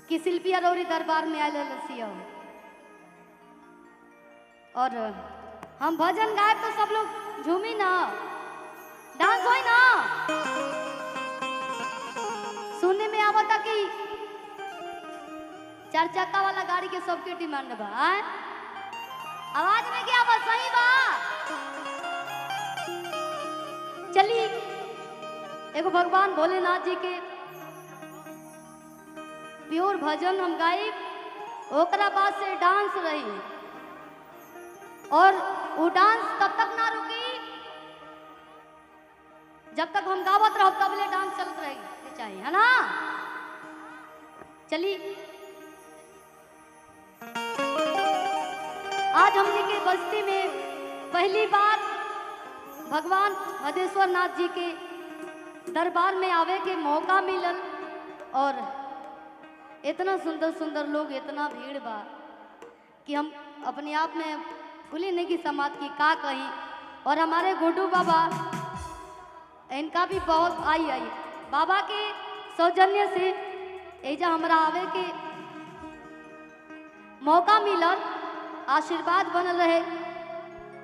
कि शिल्पी अरोरी दरबार में आयल रसिया और हम भजन गाए तो सब लोग झूमी ना, डांस होई ना। सुनने में आवता कि 4 चक्का वाला गाड़ी के सबके डिमांड बा। आवाज में क्या बस सही बा। चलिए एगो भगवान भोलेनाथ जी के प्योर भजन हम गाई, ओकरा बाद से डांस रही और वो डांस तब तक ना रुकी जब तक हम गावत रहो, तब ले डांस चलत रही चाहिए, है ना। चलिए आज हमने के बस्ती में पहली बार भगवान मधेश्वर नाथ जी के दरबार में आवे के मौका मिलल और इतना सुंदर सुंदर लोग, इतना भीड़ बा कि हम अपने आप में फूली नहीं की समाज की का कहीं। और हमारे गुड्डू बाबा, इनका भी बहुत आई बाबा के सौजन्य से एजा हमरा आवे के मौका मिलल, आशीर्वाद बनल रहे।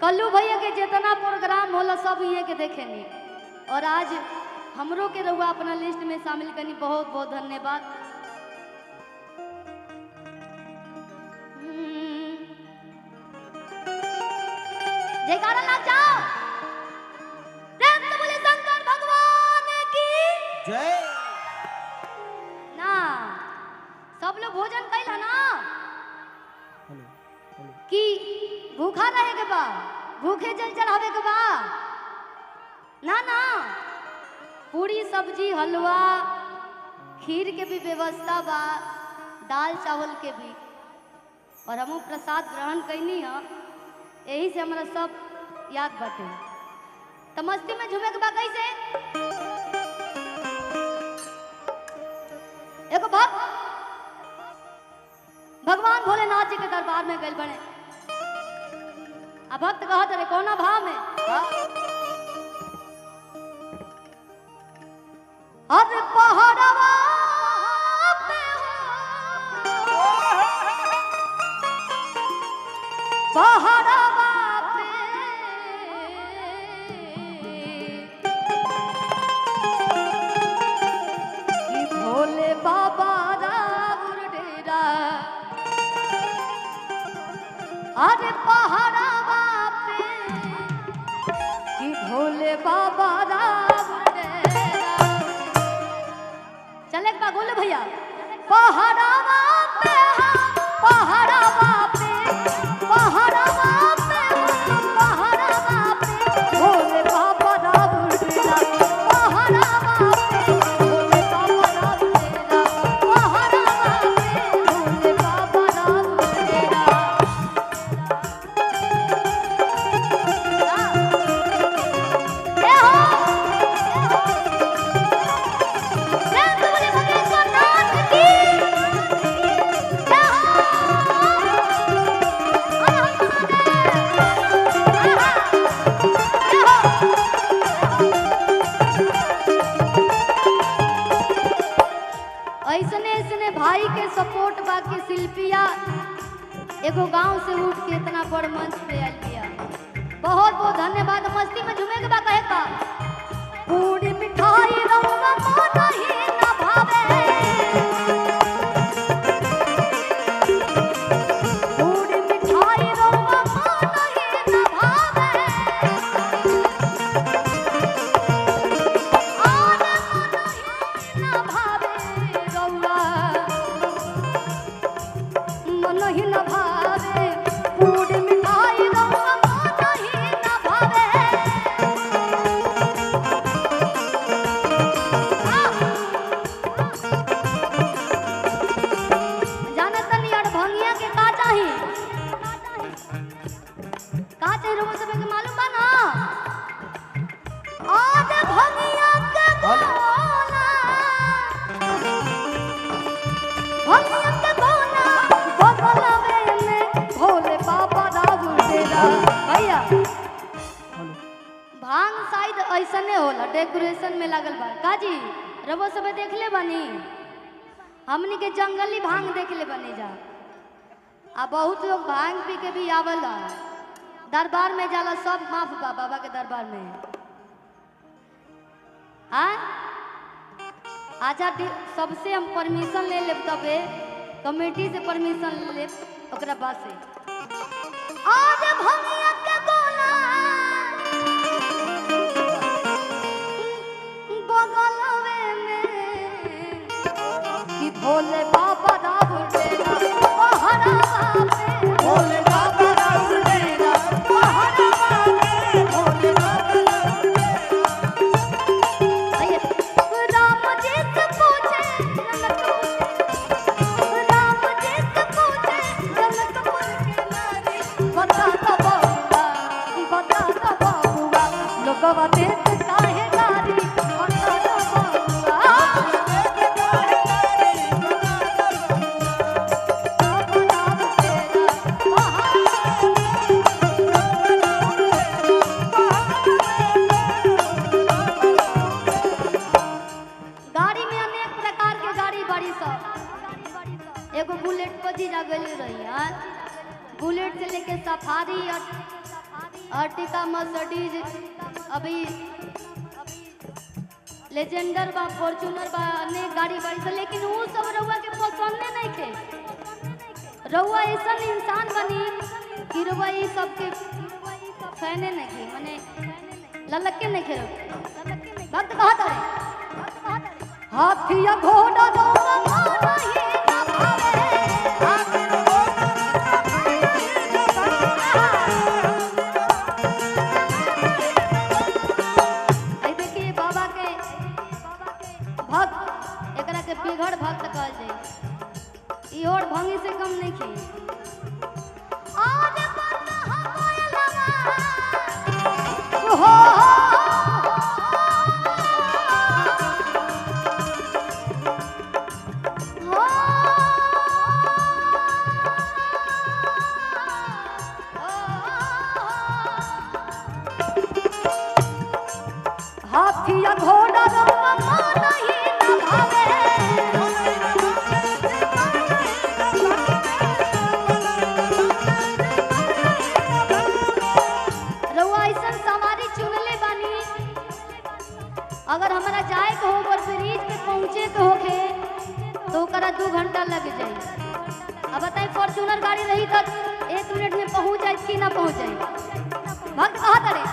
कल्लू भैया के जितना प्रोग्राम होला सब ये के देखे नहीं, और आज हमरों के रहुआ अपना लिस्ट में शामिल करनी, बहुत बहुत धन्यवाद। जयकारा लग जाओ, प्रेम से बोले शंकर भगवान की जय। ना सब लोग भोजन कैला ना कि भूखा रहे के बा, भूखे जल चढ़ावे के बा ना ना। पूरी सब्जी हलवा खीर के भी व्यवस्था बा, दाल चावल के भी, और हम प्रसाद ग्रहण कैनी है, यही से हमारा सब याद बाटे। तो मस्ती में झूमे के बा कैसे। एगो भगवान भोलेनाथ जी के दरबार में गए बने, अब भक्त कहत रहे कोना भाव में, अरे पहाड़वा पे पहाड़वा पे कि भोले बाबा राउर डेरा, अरे पहाड़वा पे कि भोले बाबा राउर डेरा। चले एक बार बोले भैया, पहाड़वा पे पहाड़वा पे पहाड़वा पे पहाड़वा पे भोले बाबा राउर डेरा, पहाड़वा पे भोले बाबा राउर डेरा, पहाड़वा पे भोले बाबा राउर डेरा। ए हो ऐसने ऐसने भाई के सपोर्ट बाकी शिल्पिया एगो गांव से उठ के इतना बड़ मंच पे आयल किया, बहुत बहुत धन्यवाद। मस्ती में झूमे के बा कहे का, पूरी मिठाई रउआ मन ही न भावे, पूरी मिठाई रउआ मन ही न भावे, और मन ही न भावे रउआ, मन ही न भावे, पूरी मिठाई रउआ मन ही न भावे। जानत नहीं अड़भंगिया के का चाही, का चाही रउआ सब के मालूम बा ना। अड़भंगिया के गोला, भंगिया के गोला बगलवे में भोले बाबा राउर डेरा। भैया भांग शायद ऐसने होला, डेकोरेशन में लागल बा, काजी रउआ सब देख ले बानी। हमनी के जंगली भांग देख ले बने जा। आ बहुत लोग भांग पी के भी आवला दरबार में जाला, सब माफ बा बाबा के दरबार में। हाँ अच्छा सबसे हम परमिशन ले लेब, तबे कमेटी से परमिशन ले लेब, ओकरा बाद से आज भंगिया के गोला बगलवे में कि भोले बाबा राम डेरा पहरा बाबे, भोले बाबा राम डेरा पहरा बाबे, भोले बाबा राम डेरा। राम जी से पूछे राम जी से पूछे जनकपुर के नारी, बता दो बाबुआ लोगवा देत काहे गारी, बता दो बाबुआ गाड़ी में अनेक प्रकार के गाड़ी बड़ी सब। एगो बुलेट पर जीजा गई रही यार, बुलेट से लेके सफारी, अर्टिका, मर्सिडीज, अभी लेजेंडर बा, फॉर्च्यूनर बा, अनेक गाड़ी बड़ी सब। लेकिन वो सब रउआ के पसंद नहीं थे। रउआ ऐसा इंसान बनी कि रउआ ये सब के फैने नहीं थे, माने ललके नहीं थे। भक्त कहत रहे हाथिया घोड़ा दौड़ा माना ही ना भावे, आई देखिए बाबा के भक्त, एकरा के बिगड़ भक्त कहल जाए। ई और भंगी से कम नहीं खे। आज बंद हो कोयलवा हो हाथिया घोड़ा रउआ माना ही ना भावे, रउआ ऐसा सवारी चुनले बानी। अगर हमारा जाए के हो ब्रिज पे पहुँचे के होखे तो ओकरा 2 घंटा लग जाए। अब बताइए फॉर्च्यूनर गाड़ी रही तो 1 मिनट में पहुँच जाए कि ना पहुँच जाए। भक्त कहा करे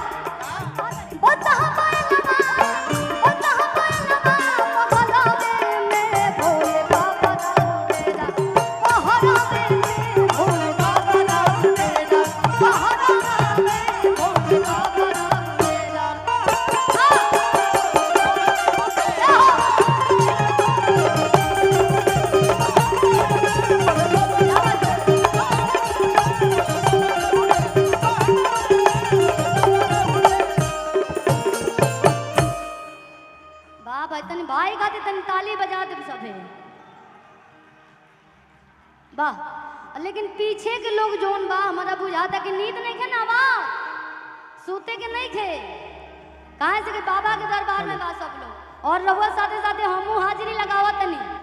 भाई गाते तन ताली बजा दे सभे वाह। लेकिन पीछे के लोग जोन बा हमारा बुझाता कि नींद नहीं खे ना बा, सूते के नहीं खे। कहाँ से कि बाबा के दरबार में बा सब लोग, और रहुआ साथे साथे हमू हाजिरी लगावत नहीं।